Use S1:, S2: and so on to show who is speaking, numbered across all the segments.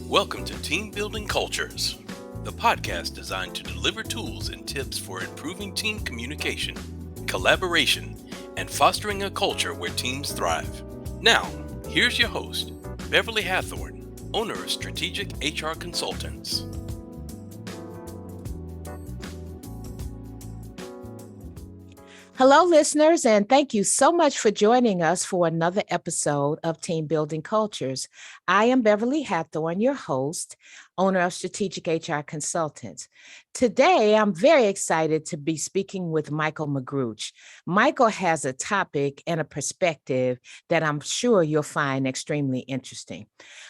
S1: Welcome to Team Building Cultures, the podcast designed to deliver tools and tips for improving team communication, collaboration, and fostering a culture where teams thrive. Now, here's your host, Beverly Hathorn, owner of Strategic HR Consultants.
S2: Hello, listeners, and thank you so much for joining us for another episode of Team Building Cultures. I am Beverly Hathorn, your host, owner of Strategic HR Consultants. Today, I'm very excited to be speaking with Michaell Magrutsche. Michaell has a topic and a perspective that I'm sure you'll find extremely interesting.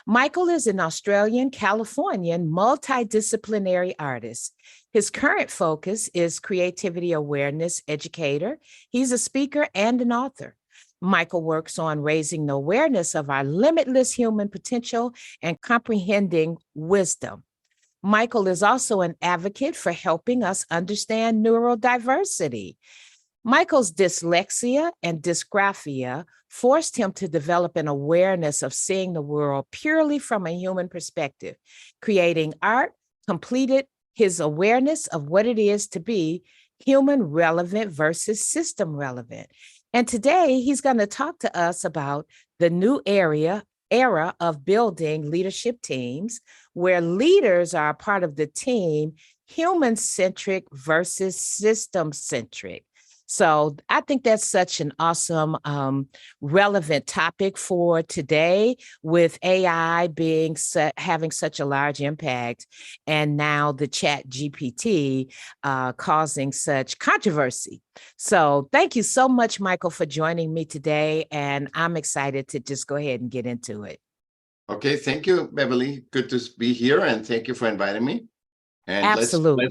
S2: Michaell is an Australian, Californian, multidisciplinary artist. His current focus is Creativity-Awareness Educator. He's a speaker and an author. Michaell works on raising the awareness of our limitless human potential and comprehending wisdom. Michaell is also an advocate for helping us understand neurodiversity. Michaell's dyslexia and dysgraphia forced him to develop an awareness of seeing the world purely from a human perspective. Creating art completed his awareness of what it is to be human relevant versus system relevant. And today he's going to talk to us about the new era of building leadership teams where leaders are a part of the team, human-centric versus system-centric. So I think that's such an awesome, relevant topic for today with AI having such a large impact, and now the Chat GPT causing such controversy. So thank you so much, Michaell, for joining me today, and I'm excited to just go ahead and get into it.
S3: Okay, thank you, Beverly. Good to be here, and thank you for inviting me. And
S2: Absolutely.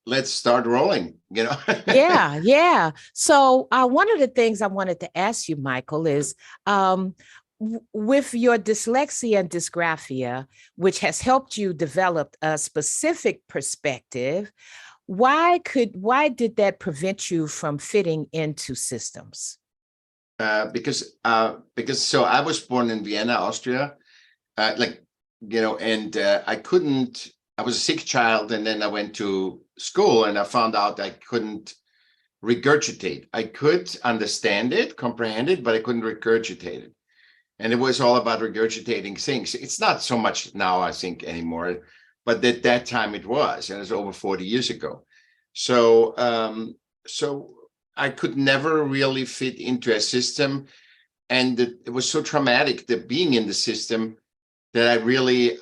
S3: Let's start rolling,
S2: Yeah. So one of the things I wanted to ask you, Michaell, is with your dyslexia and dysgraphia, which has helped you develop a specific perspective, why did that prevent you from fitting into systems?
S3: Because so I was born in Vienna, Austria, and I was a sick child, and then I went to school and I found out I couldn't regurgitate. I could understand it, comprehend it, but I couldn't regurgitate it. And it was all about regurgitating things. It's not so much now, I think, anymore, but at that time it was, and it was over 40 years ago. So I could never really fit into a system. And it was so traumatic, that being in the system, that I really,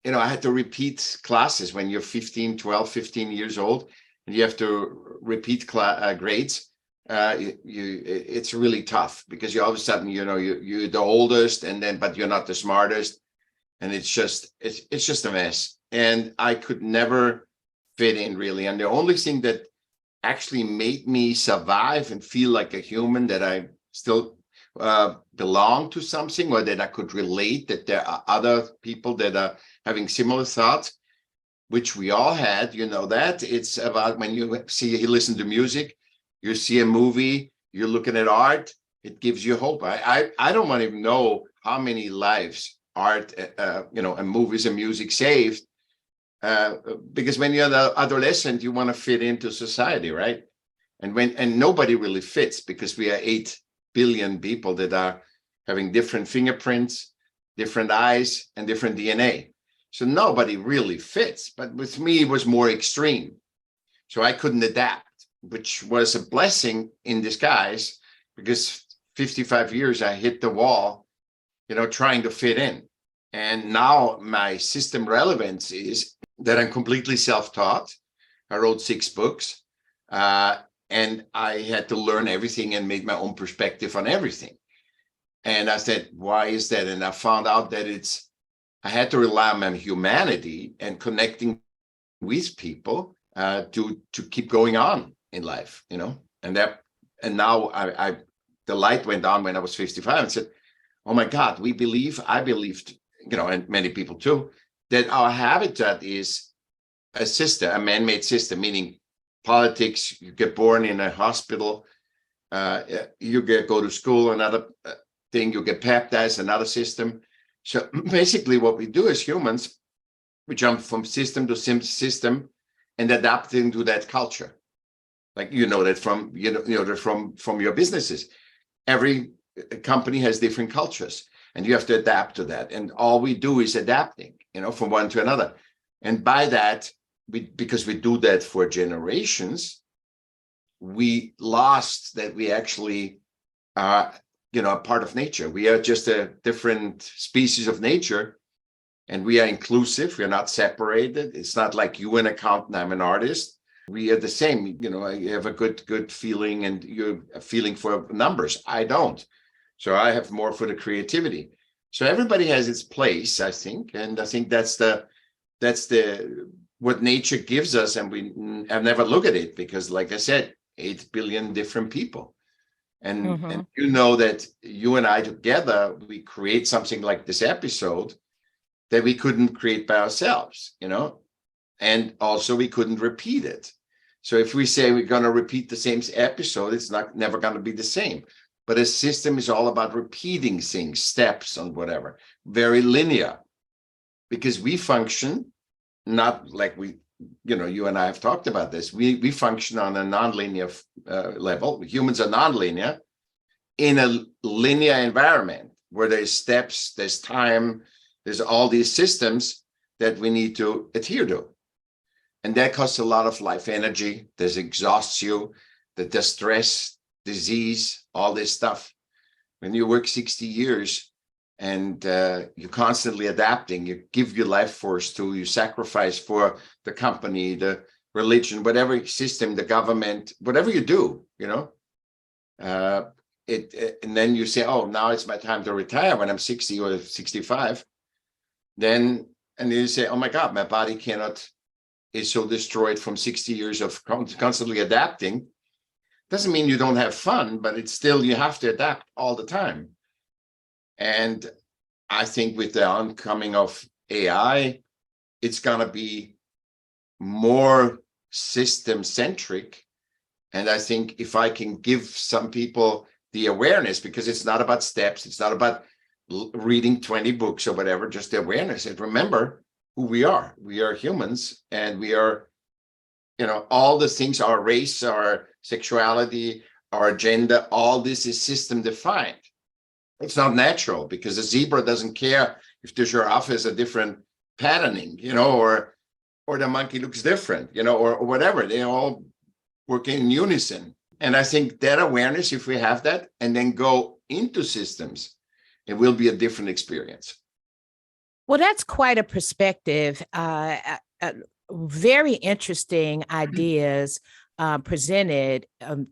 S3: I had to repeat classes when you're 15 years old, and you have to repeat grades. It's really tough, because you all of a sudden, you're the oldest, but you're not the smartest. And it's just a mess. And I could never fit in, really. And the only thing that actually made me survive and feel like a human, that I still belong to something, or that I could relate, that there are other people that are having similar thoughts, which we all had, that it's about when you listen to music, you see a movie, you're looking at art, it gives you hope. I don't want to even know how many lives art, and movies and music saved, because when you're an adolescent, you want to fit into society, right? And nobody really fits, because we are 8 billion people that are having different fingerprints, different eyes, and different DNA. So nobody really fits. But with me, it was more extreme. So I couldn't adapt, which was a blessing in disguise, because 55 years I hit the wall, trying to fit in. And now my system relevance is that I'm completely self-taught. I wrote 6 books, and I had to learn everything and make my own perspective on everything. And I said, why is that? And I found out that I had to rely on my humanity and connecting with people to keep going on in life, And now the light went on when I was 55 and said, oh my God, I believed, and many people too, that our habitat is a man-made system, meaning politics. You get born in a hospital, you go to school, another thing, you get baptized, another system. So basically what we do as humans, we jump from system to system and adapting to that culture. Like, that from, that from your businesses. Every company has different cultures and you have to adapt to that. And all we do is adapting, from one to another. And by that, because we do that for generations, we lost that we actually are, a part of nature. We are just a different species of nature, and we are inclusive. We're not separated. It's not like you an accountant, I'm an artist. We are the same. I have a good feeling, and you're a feeling for numbers. I don't. So I have more for the creativity. So everybody has its place, I think, and I think that's what nature gives us, and I've never looked at it because, like I said, 8 billion different people. And that you and I together, we create something like this episode that we couldn't create by ourselves, and also we couldn't repeat it. So if we say we're going to repeat the same episode, it's never going to be the same. But a system is all about repeating things, steps and whatever, very linear, because we function not like you and I have talked about this. We function on a nonlinear level. Humans are nonlinear in a linear environment where there's steps, there's time, there's all these systems that we need to adhere to. And that costs a lot of life energy. There's exhausts you, there's stress, disease, all this stuff. When you work 60 years and you're constantly adapting, you give your life force to, you sacrifice for the company, the religion, whatever system, the government, whatever you do, and then you say, oh, now it's my time to retire when I'm 60 or 65. And you say, oh my God, my body is so destroyed from 60 years of constantly adapting. Doesn't mean you don't have fun, but it's still, you have to adapt all the time. And I think with the oncoming of AI, it's going to be more system centric. And I think if I can give some people the awareness, because it's not about steps, it's not about reading 20 books or whatever, just the awareness. And remember who we are. We are humans, and we are, all the things, our race, our sexuality, our gender, all this is system defined. It's not natural, because a zebra doesn't care if the giraffe has a different patterning, or the monkey looks different, or whatever. They all work in unison. And I think that awareness, if we have that and then go into systems, it will be a different experience.
S2: Well, that's quite a perspective. Very interesting ideas presented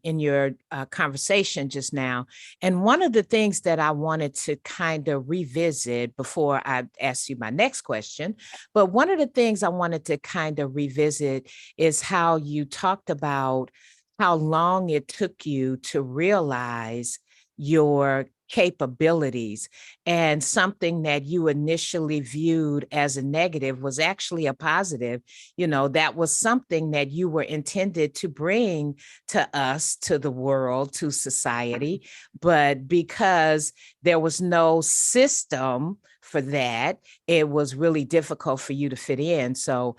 S2: in your conversation just now. And one of the things that I wanted to kind of revisit before I ask you my next question, but one of the things I wanted to kind of revisit is how you talked about how long it took you to realize your capabilities, and something that you initially viewed as a negative was actually a positive. That was something that you were intended to bring to us, to the world, to society. But because there was no system for that, it was really difficult for you to fit in. So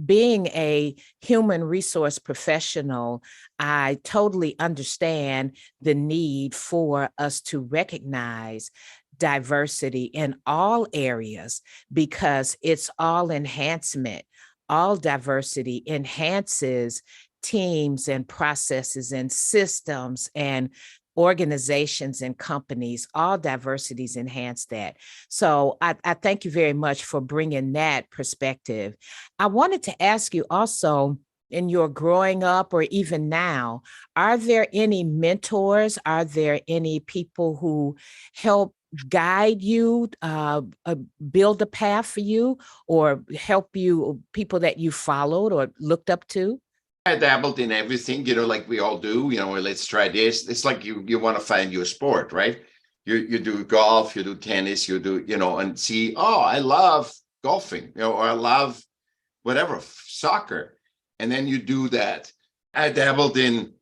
S2: being a human resource professional, I totally understand the need for us to recognize diversity in all areas, because it's all enhancement. All diversity enhances teams and processes and systems and organizations and companies. All diversities enhance that. So I thank you very much for bringing that perspective. I wanted to ask you also, in your growing up or even now, are there any mentors? Are there any people who help guide you, build a path for you, or help you, people that you followed or looked up to?
S3: I dabbled in everything, like we all do, let's try this. It's like you want to find your sport, right? You do golf, you do tennis, you do, and see, oh, I love golfing, or I love whatever, soccer. And then you do that. I dabbled in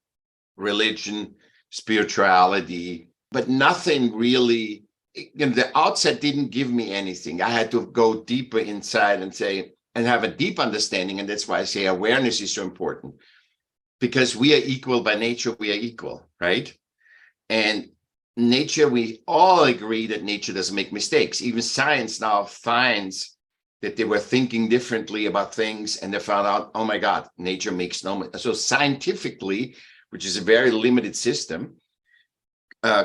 S3: religion, spirituality, but nothing really the outset didn't give me anything. I had to go deeper inside and have a deep understanding. And that's why I say awareness is so important, because we are equal by nature. We are equal, right? And nature, we all agree that nature doesn't make mistakes. Even science now finds that they were thinking differently about things, and they found out, oh my God, nature makes no mistake. So scientifically, which is a very limited system,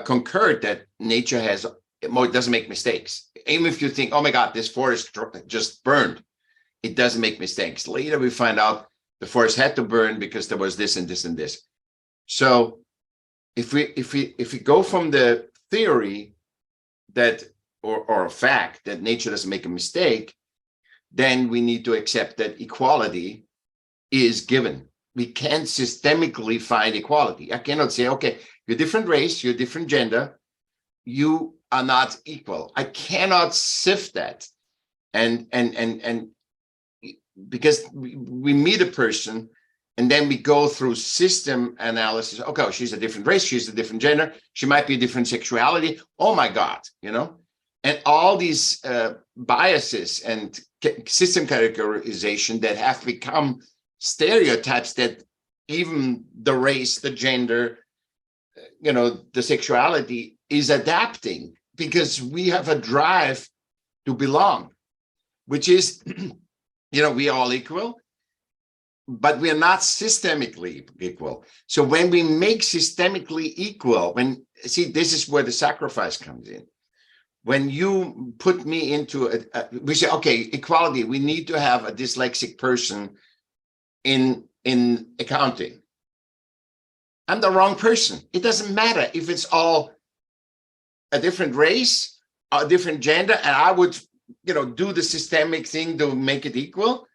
S3: concurred that nature doesn't make mistakes. Even if you think, oh my God, this forest just burned, it doesn't make mistakes. Later we find out the forest had to burn because there was this and this and this. So if we go from the theory that or a fact that nature doesn't make a mistake, then we need to accept that equality is given. We can't systemically find equality. I cannot say, okay, you're different race, you're different gender, you are not equal. I cannot sift that. And because we meet a person and then we go through system analysis. Okay, she's a different race, she's a different gender, she might be a different sexuality. Oh my God, and all these biases and system categorization that have become stereotypes that even the race, the gender, the sexuality is adapting, because we have a drive to belong, which is, we are all equal, but we are not systemically equal. So when we make systemically equal, this is where the sacrifice comes in. When you put me into we say, okay, equality, we need to have a dyslexic person in accounting. I'm the wrong person. It doesn't matter if it's all a different race, a different gender, and I would, do the systemic thing to make it equal.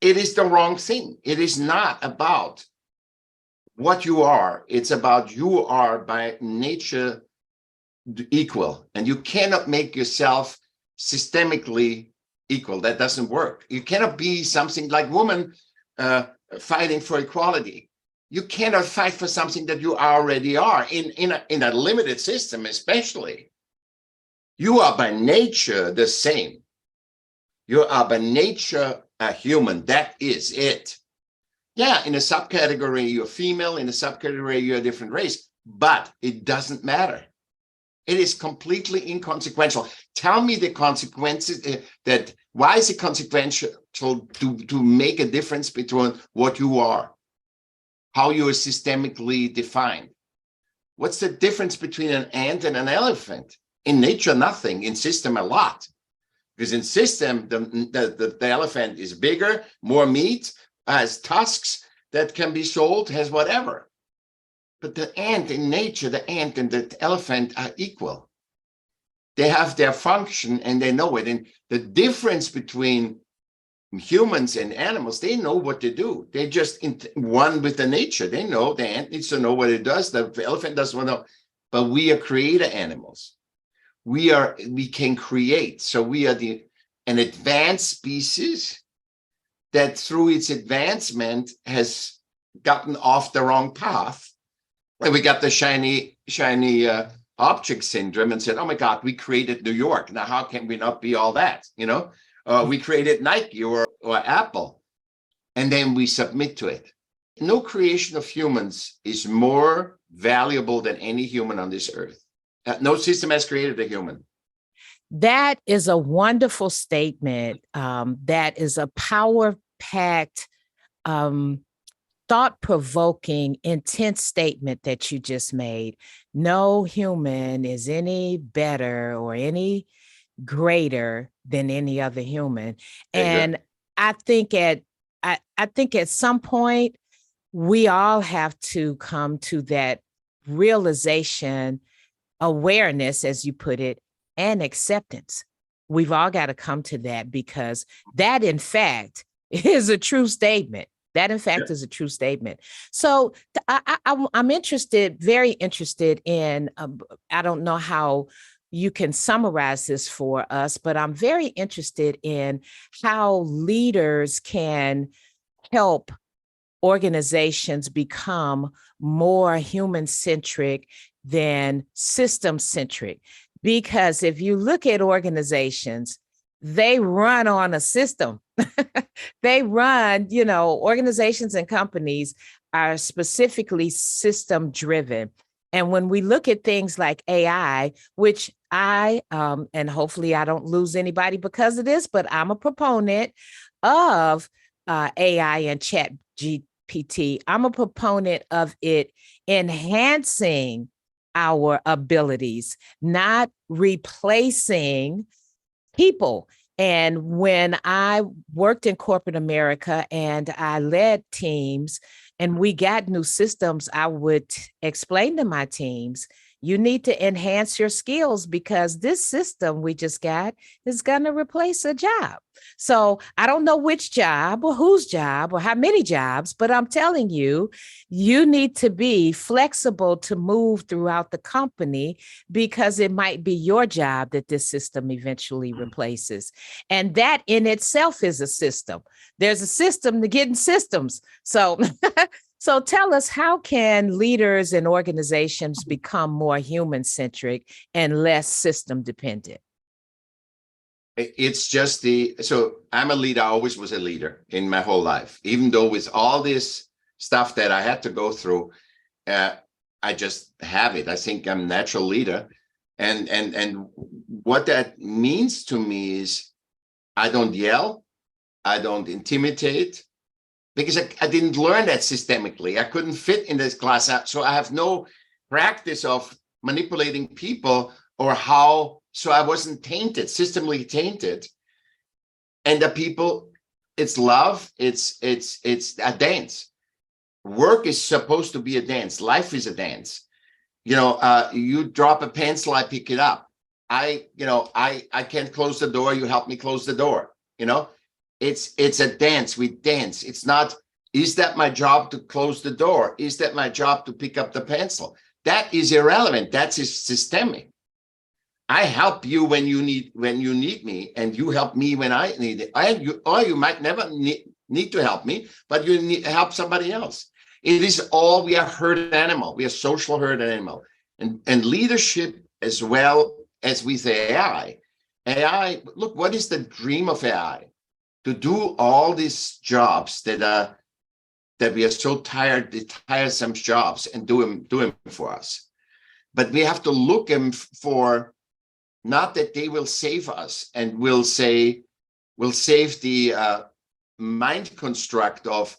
S3: It is the wrong thing. It is not about what you are. It's about you are by nature equal, and you cannot make yourself systemically equal. That doesn't work. You cannot be something like women fighting for equality. You cannot fight for something that you already are in a limited system, especially. You are by nature the same. You are by nature a human. That is it. Yeah, in a subcategory, you're female. In a subcategory, you're a different race. But it doesn't matter. It is completely inconsequential. Tell me the consequences why is it consequential to make a difference between what you are, how you are systemically defined? What's the difference between an ant and an elephant? In nature, nothing. In system, a lot. Because in system, the elephant is bigger, more meat, has tusks that can be sold, has whatever. But the ant in nature, the ant and the elephant are equal. They have their function and they know it. And the difference between humans and animals, they know what to do. They just one with the nature. They know the ant needs to know what it does. The elephant doesn't want to know. But we are creator animals. We can create. So we are an advanced species that through its advancement has gotten off the wrong path. And we got the shiny object syndrome and said, oh my God, we created New York. Now, how can we not be all that? We created Nike or Apple, and then we submit to it. No creation of humans is more valuable than any human on this earth. No system has created a human.
S2: That is a wonderful statement. That is a power-packed, thought-provoking, intense statement that you just made. No human is any better or any greater than any other human. And I think at some point, we all have to come to that realization, awareness, as you put it, and acceptance. We've all got to come to that, because that, in fact, is a true statement. That, in fact, is a true statement. So I'm interested, very interested in, I don't know how you can summarize this for us, but I'm very interested in how leaders can help organizations become more human-centric than system-centric. Because if you look at organizations, they run on a system. They run, organizations and companies are specifically system driven. And when we look at things like AI, which and hopefully I don't lose anybody because of this, but I'm a proponent of AI and chat GPT. I'm a proponent of it enhancing our abilities, not replacing people. And when I worked in corporate America and I led teams and we got new systems, I would explain to my teams, you need to enhance your skills because this system we just got is going to replace a job. So I don't know which job or whose job or how many jobs, but I'm telling you, you need to be flexible to move throughout the company because it might be your job that this system eventually replaces. And that in itself is a system. There's a system to getting systems. So So tell us, how can leaders and organizations become more human-centric and less system-dependent?
S3: It's just so I'm a leader. I always was a leader in my whole life, even though with all this stuff that I had to go through, I just have it. I think I'm a natural leader. And what that means to me is I don't yell, I don't intimidate, because I didn't learn that systemically. I couldn't fit in this class. So I have no practice of manipulating people so I wasn't tainted, systemically tainted. And the people, it's love, it's a dance. Work is supposed to be a dance. Life is a dance. You drop a pencil, I pick it up. I can't close the door, you help me close the door. It's a dance. We dance. It's not, is that my job to close the door? Is that my job to pick up the pencil? That is irrelevant. That's systemic. I help you when you need me, and you help me when I need it. You might never need to help me, but you need to help somebody else. It is all, we are herd animal. We are social herd animal. And leadership as well as with AI. AI, look, what is the dream of AI? To do all these jobs that we are so tired, the tiresome jobs, and do them for us. But we have to look them for, not that they will save us and will save the mind construct of,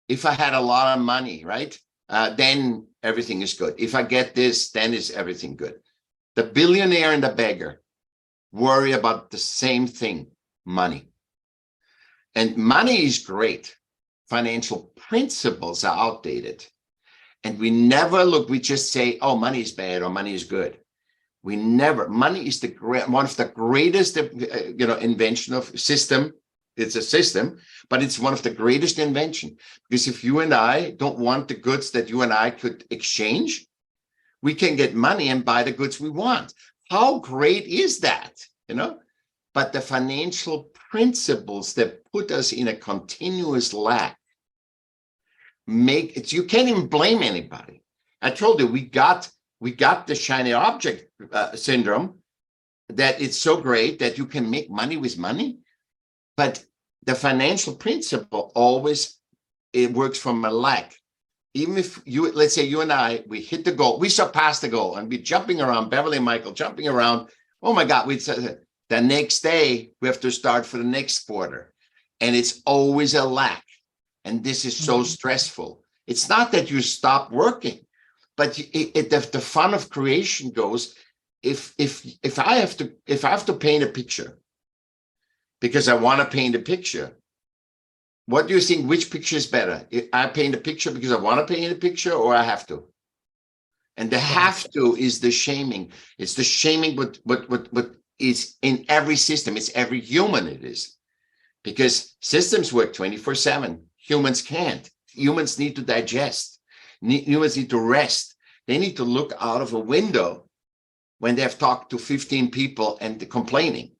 S3: if I had a lot of money, right, then everything is good. If I get this, then is everything good. The billionaire and the beggar worry about the same thing, money. And money is great. Financial principles are outdated. And we never look, we just say, oh, money is bad or money is good. We never, money is one of the greatest, invention of system. It's a system, but it's one of the greatest invention. Because if you and I don't want the goods that you and I could exchange, we can get money and buy the goods we want. How great is that? But the financial principles that put us in a continuous lack make it, you can't even blame anybody. I told you, we got the shiny object syndrome, that it's so great that you can make money with money. But the financial principle always, it works from a lack. Even if let's say you and I, we hit the goal, we surpassed the goal, and we're jumping around, Beverly and Michael jumping around. Oh my God, the next day we have to start for the next quarter. And it's always a lack. And this is so stressful. It's not that you stop working, but the fun of creation goes, if I have to paint a picture, because I want to paint a picture, what do you think, which picture is better? I paint a picture because I want to paint a picture, or I have to? And the have to is the shaming. It's the shaming, what is in every system. It's every human, it is. Because systems work 24/7. Humans can't. Humans need to digest. Humans need to rest. They need to look out of a window when they have talked to 15 people and they're complaining.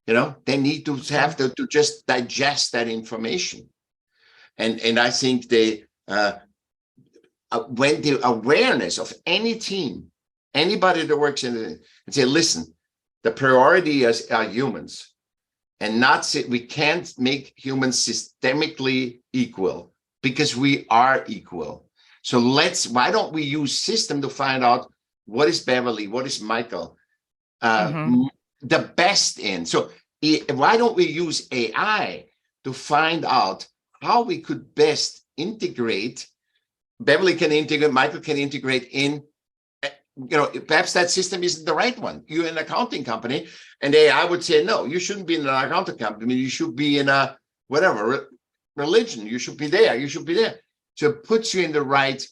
S3: They need to have to just digest that information. And I think when the awareness of any team Anybody that works and say, listen, the priority are humans, and we can't make humans systemically equal because we are equal. So why don't we use system to find out what is Beverly, what is Michael, the best in. So why don't we use AI to find out how we could best integrate? Beverly can integrate, Michael can integrate in, perhaps that system isn't the right one. You're an accounting company, and AI would say, no, you shouldn't be in an accounting company. You should be in a whatever religion. You should be there. You should be there. So it puts you in the right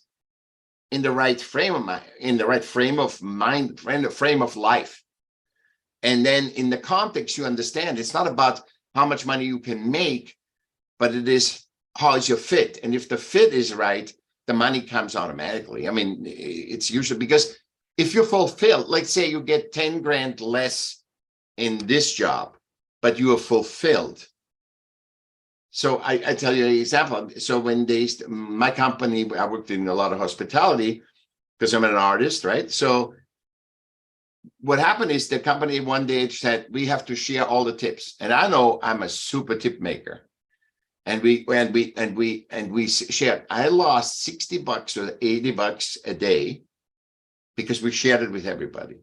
S3: frame of mind, in the right frame of mind, frame of life. And then in the context, you understand it's not about how much money you can make, but it is how is your fit. And if the fit is right, the money comes automatically. I mean, it's usually because if you're fulfilled, like say you get 10 grand less in this job, but you are fulfilled. So I tell you an example. So when my company, I worked in a lot of hospitality because I'm an artist, right? So what happened is the company one day said, we have to share all the tips. And I know I'm a super tip maker. And we shared. I lost $60 or $80 a day because we shared it with everybody.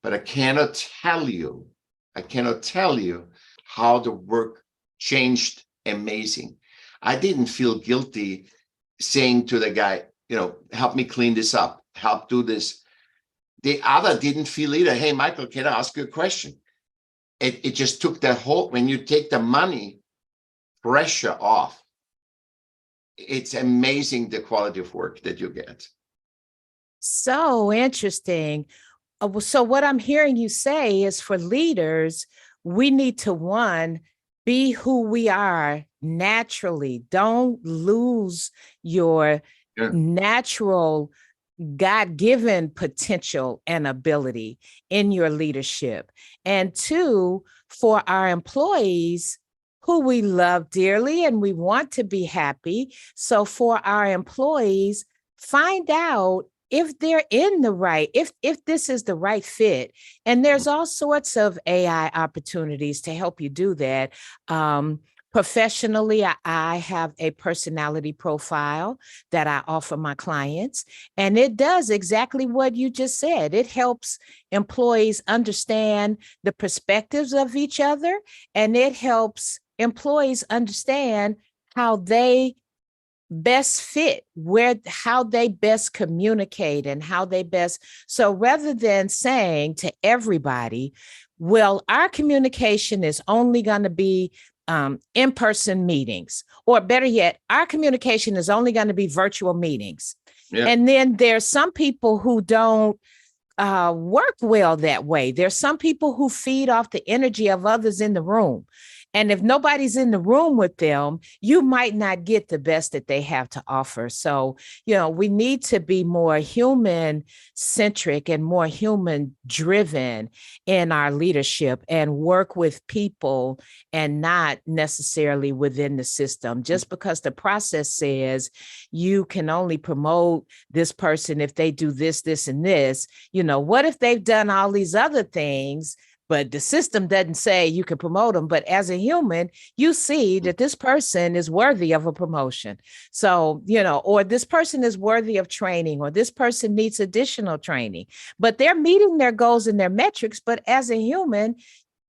S3: But I cannot tell you how the work changed. Amazing. I didn't feel guilty saying to the guy, help me clean this up, help do this. The other didn't feel either. Hey, Michael, can I ask you a question? It just took when you take the money pressure off, it's amazing the quality of work that you get.
S2: So interesting. So what I'm hearing you say is for leaders, we need to be who we are naturally. Don't lose your natural God-given potential and ability in your leadership. And two, for our employees who we love dearly and we want to be happy. So for our employees, find out if they're in the right, if this is the right fit. And there's all sorts of AI opportunities to help you do that. Professionally, I have a personality profile that I offer my clients, and it does exactly what you just said. It helps employees understand the perspectives of each other, and it helps employees understand how they best fit, how they best communicate and how they best. So rather than saying to everybody, well, our communication is only going to be in-person meetings, or better yet, our communication is only going to be virtual meetings. Yeah. And then there's some people who don't work well that way. There's some people who feed off the energy of others in the room. And if nobody's in the room with them, you might not get the best that they have to offer. So, we need to be more human-centric and more human-driven in our leadership and work with people and not necessarily within the system. Just because the process says you can only promote this person if they do this, this, and this, what if they've done all these other things? But the system doesn't say you can promote them. But as a human, you see that this person is worthy of a promotion. So, or this person is worthy of training, or this person needs additional training. But they're meeting their goals and their metrics. But as a human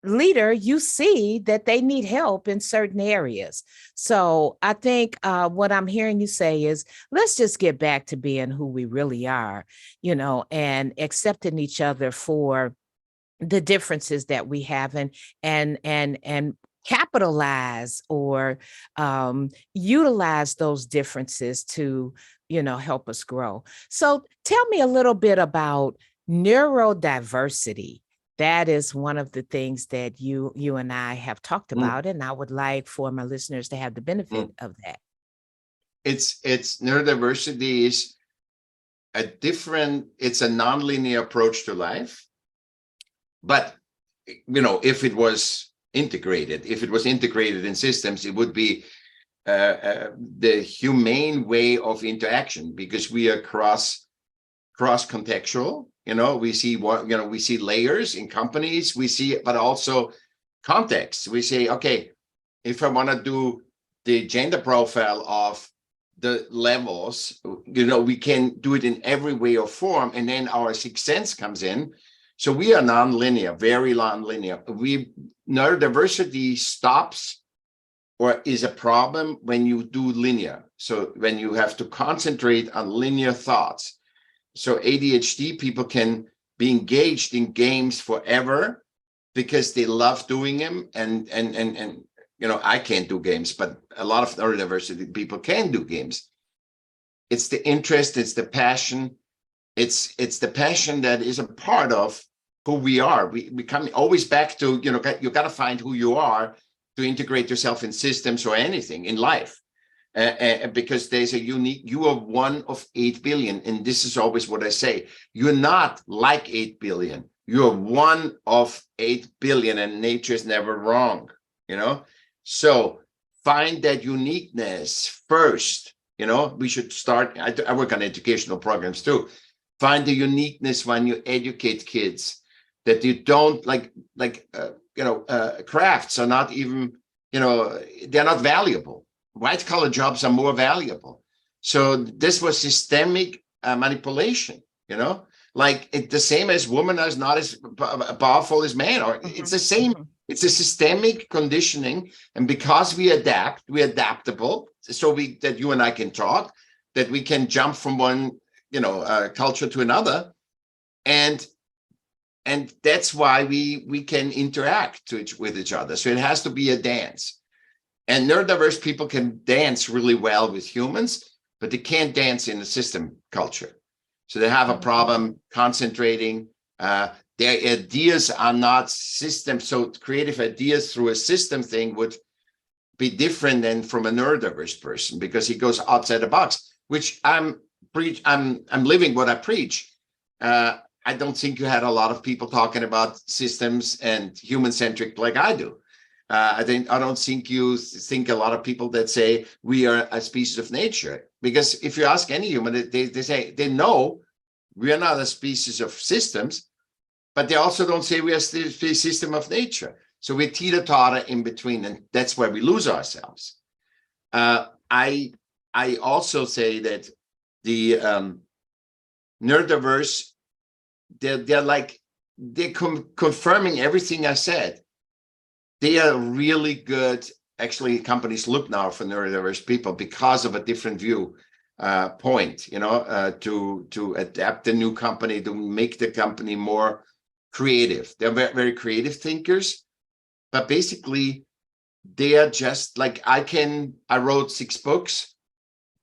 S2: leader, you see that they need help in certain areas. So I think what I'm hearing you say is, let's just get back to being who we really are, and accepting each other for the differences that we have, and capitalize or utilize those differences to, help us grow. So tell me a little bit about neurodiversity. That is one of the things that you and I have talked about, and I would like for my listeners to have the benefit of that.
S3: It's neurodiversity is it's a nonlinear approach to life. But, if it was integrated in systems, it would be the humane way of interaction, because we are cross-contextual. We see we see layers in companies, we see, but also context. We say, okay, if I want to do the gender profile of the levels, we can do it in every way or form, and then our sixth sense comes in. So we are non-linear, very non-linear. Neurodiversity stops or is a problem when you do linear. So when you have to concentrate on linear thoughts. So ADHD people can be engaged in games forever because they love doing them. And I can't do games, but a lot of neurodiversity people can do games. It's the interest, it's the passion. It's the passion that is a part of who we are. We come always back to, you got to find who you are to integrate yourself in systems or anything in life. Because there's a unique, you are one of 8 billion. And this is always what I say. You're not like 8 billion. You're one of 8 billion, and nature is never wrong, So find that uniqueness first. We should start. I work on educational programs too. Find the uniqueness when you educate kids, that you don't crafts are not even, they're not valuable. White collar jobs are more valuable. So this was systemic manipulation, it's the same as women is not as powerful as men, or it's the same. It's a systemic conditioning. And because we're adaptable, so that you and I can talk, that we can jump from one, culture to another. And that's why we can interact with each other. So it has to be a dance. And neurodiverse people can dance really well with humans, but they can't dance in a system culture. So they have a problem concentrating. Their ideas are not systems. So creative ideas through a system thing would be different than from a neurodiverse person, because he goes outside the box, which I'm living what I preach. I don't think you had a lot of people talking about systems and human-centric like I do. I don't think you think a lot of people that say we are a species of nature, because if you ask any human, they say they know we are not a species of systems, but they also don't say we are a system of nature. So we teeter-totter in between, and that's where we lose ourselves. I also say that the neurodiverse, they're confirming everything I said. They are really good. Actually, companies look now for neurodiverse people because of a different view point, to adapt the new company, to make the company more creative. They're very, very creative thinkers, but basically they are just like, I wrote 6 books,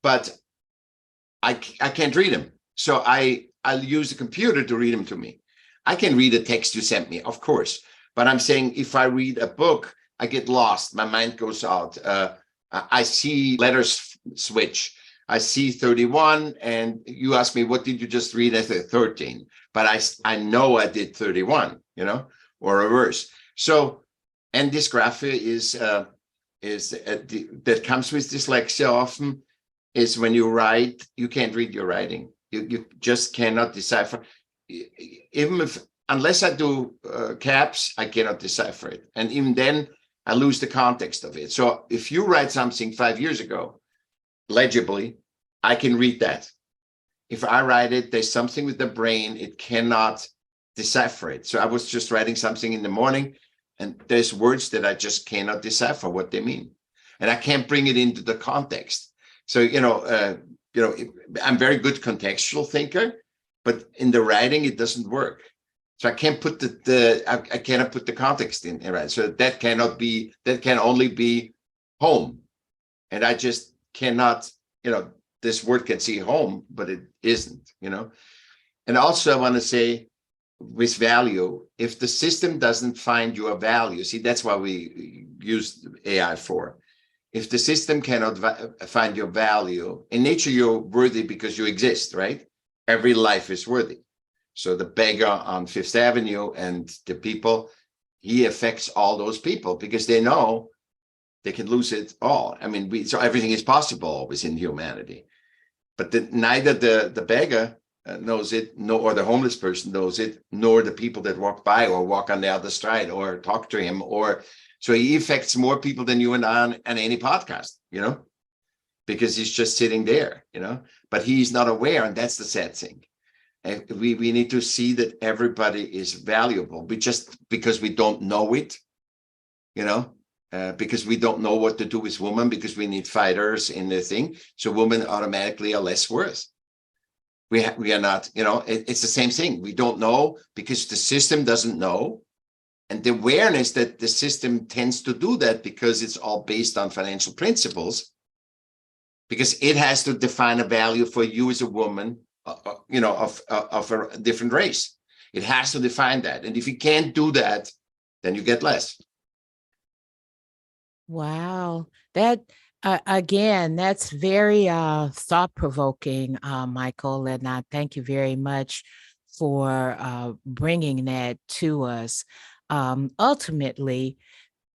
S3: but I can't read them. So I'll use the computer to read them to me. I can read a text you sent me, of course. But I'm saying if I read a book, I get lost. My mind goes out. I see letters switch. I see 31, and you ask me, what did you just read? I said 13. But I know I did 31, or reverse. So, and dysgraphia is that comes with dyslexia often, is when you write, you can't read your writing. You just cannot decipher. Even unless I do caps, I cannot decipher it. And even then, I lose the context of it. So if you write something 5 years ago, legibly, I can read that. If I write it, there's something with the brain, it cannot decipher it. So I was just writing something in the morning, and there's words that I just cannot decipher what they mean. And I can't bring it into the context. So, I'm very good contextual thinker, but in the writing, it doesn't work. So I can't put I cannot put the context in, right? So that can only be home. And I just cannot, this word can see home, but it isn't, And also I want to say with value, if the system doesn't find your value, see, that's why we use AI for. If the system cannot find your value, in nature, you're worthy because you exist, right? Every life is worthy. So the beggar on Fifth Avenue and the people, he affects all those people because they know they can lose it all. I mean, so everything is possible always in humanity. But neither the beggar knows it, or the homeless person knows it, nor the people that walk by or walk on the other side or talk to him. Or so he affects more people than you and I on any podcast, because he's just sitting there, but he's not aware. And that's the sad thing. And we need to see that everybody is valuable. Because we don't know it, because we don't know what to do with women, because we need fighters in the thing. So women automatically are less worth. We are not, it's the same thing. We don't know because the system doesn't know. And the awareness that the system tends to do that because it's all based on financial principles, because it has to define a value for you as a woman, of a different race. It has to define that. And if you can't do that, then you get less.
S2: Wow. That again, that's very thought-provoking, Michael, and I thank you very much for bringing that to us. Ultimately,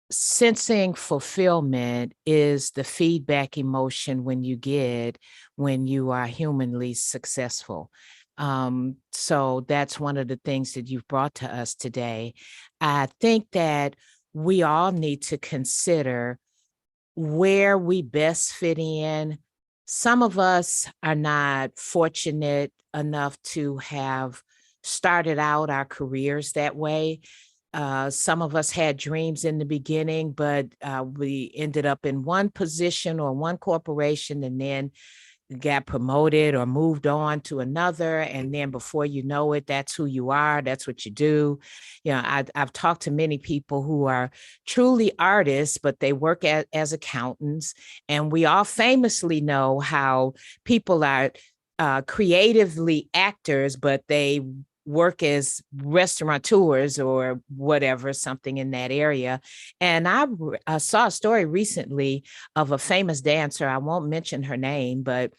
S2: sensing fulfillment is the feedback emotion when you are humanly successful. So that's one of the things that you've brought to us today. I think that we all need to consider where we best fit in. Some of us are not fortunate enough to have started out our careers that way. Some of us had dreams in the beginning, but we ended up in one position or one corporation and then got promoted or moved on to another. And then before you know it, that's who you are. That's what you do. I've talked to many people who are truly artists, but they work as accountants. And we all famously know how people are creatively actors, but they work as restaurateurs or whatever, something in that area. And I saw a story recently of a famous dancer. I won't mention her name, but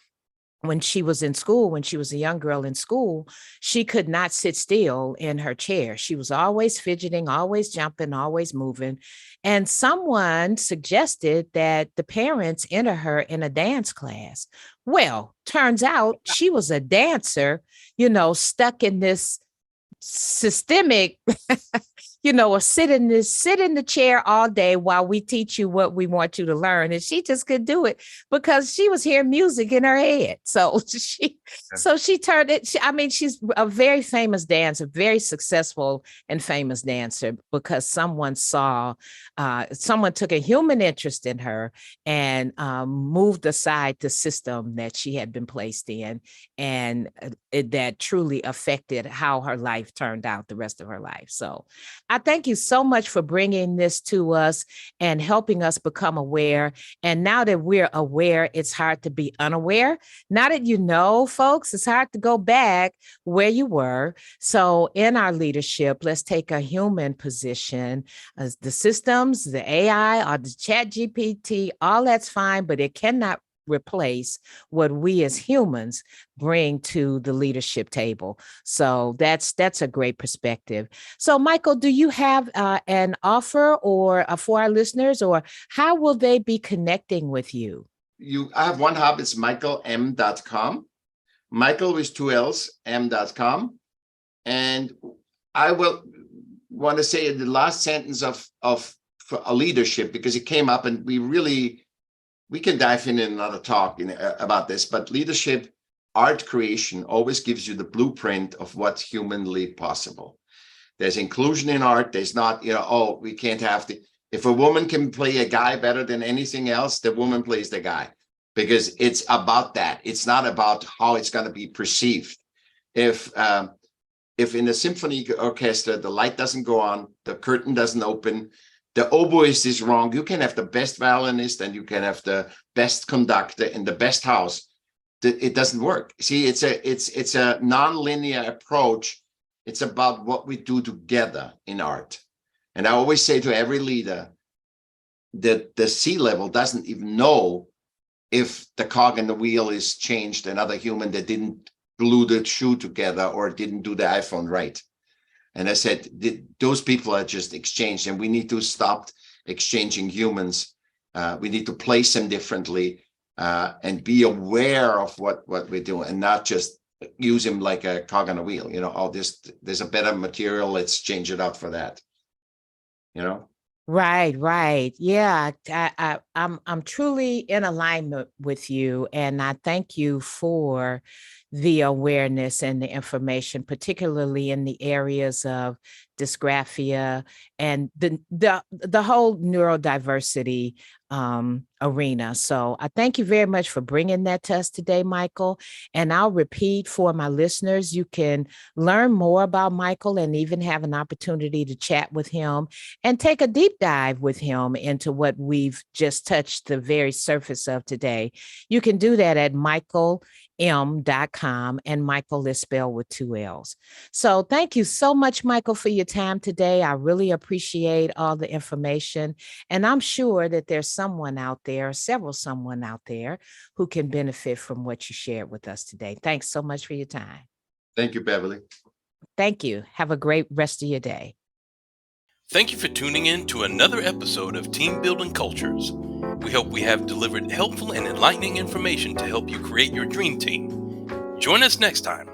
S2: when she was in school, when she was a young girl in school, she could not sit still in her chair. She was always fidgeting, always jumping, always moving. And someone suggested that the parents enter her in a dance class. Well, turns out she was a dancer, stuck in this systemic, or sit in the chair all day while we teach you what we want you to learn. And she just could do it because she was hearing music in her head. So she turned it. She's a very famous dancer, very successful and famous dancer, because someone took a human interest in her and moved aside the system that she had been placed in. And that truly affected how her life turned out the rest of her life. So I thank you so much for bringing this to us and helping us become aware. And now that we're aware, it's hard to be unaware. Now that you know, folks, it's hard to go back where you were. So in our leadership, let's take a human position. As the systems, the AI, or the chat GPT, all that's fine, but it cannot replace what we as humans bring to the leadership table. So that's a great perspective. So Michael, do you have an offer or for our listeners, or how will they be connecting with you?
S3: I have one hub. It's michaellm.com. Michael with 2 L's, m.com. And I will want to say the last sentence of for a leadership, because it came up and we can dive in another talk about this, but leadership, art creation always gives you the blueprint of what's humanly possible. There's inclusion in art. There's not, we can't have if a woman can play a guy better than anything else, the woman plays the guy, because it's about that. It's not about how it's going to be perceived. If in a symphony orchestra, the light doesn't go on, the curtain doesn't open, the oboist is wrong, you can have the best violinist and you can have the best conductor in the best house. It doesn't work. See, it's a non-linear approach. It's about what we do together in art. And I always say to every leader that the C-level doesn't even know if the cog in the wheel is changed, another human that didn't glue the shoe together or didn't do the iPhone right. And I said, those people are just exchanged, and we need to stop exchanging humans. We need to place them differently and be aware of what we're doing, and not just use him like a cog on a wheel. Oh, there's a better material, let's change it out for that.
S2: Right, right. Yeah, I'm truly in alignment with you, and I thank you for the awareness and the information, particularly in the areas of dysgraphia and the whole neurodiversity arena. So I thank you very much for bringing that to us today, Michael. And I'll repeat for my listeners, you can learn more about Michael and even have an opportunity to chat with him and take a deep dive with him into what we've just touched the very surface of today. You can do that at michaelm.com, and Michael is spelled with 2 L's. So thank you so much, Michael, for your time today. I really appreciate all the information. And I'm sure that there's someone out there, someone out there who can benefit from what you shared with us today. Thanks so much for your time.
S3: Thank you, Beverly.
S2: Thank you. Have a great rest of your day.
S1: Thank you for tuning in to another episode of Team Building Cultures. We hope we have delivered helpful and enlightening information to help you create your dream team. Join us next time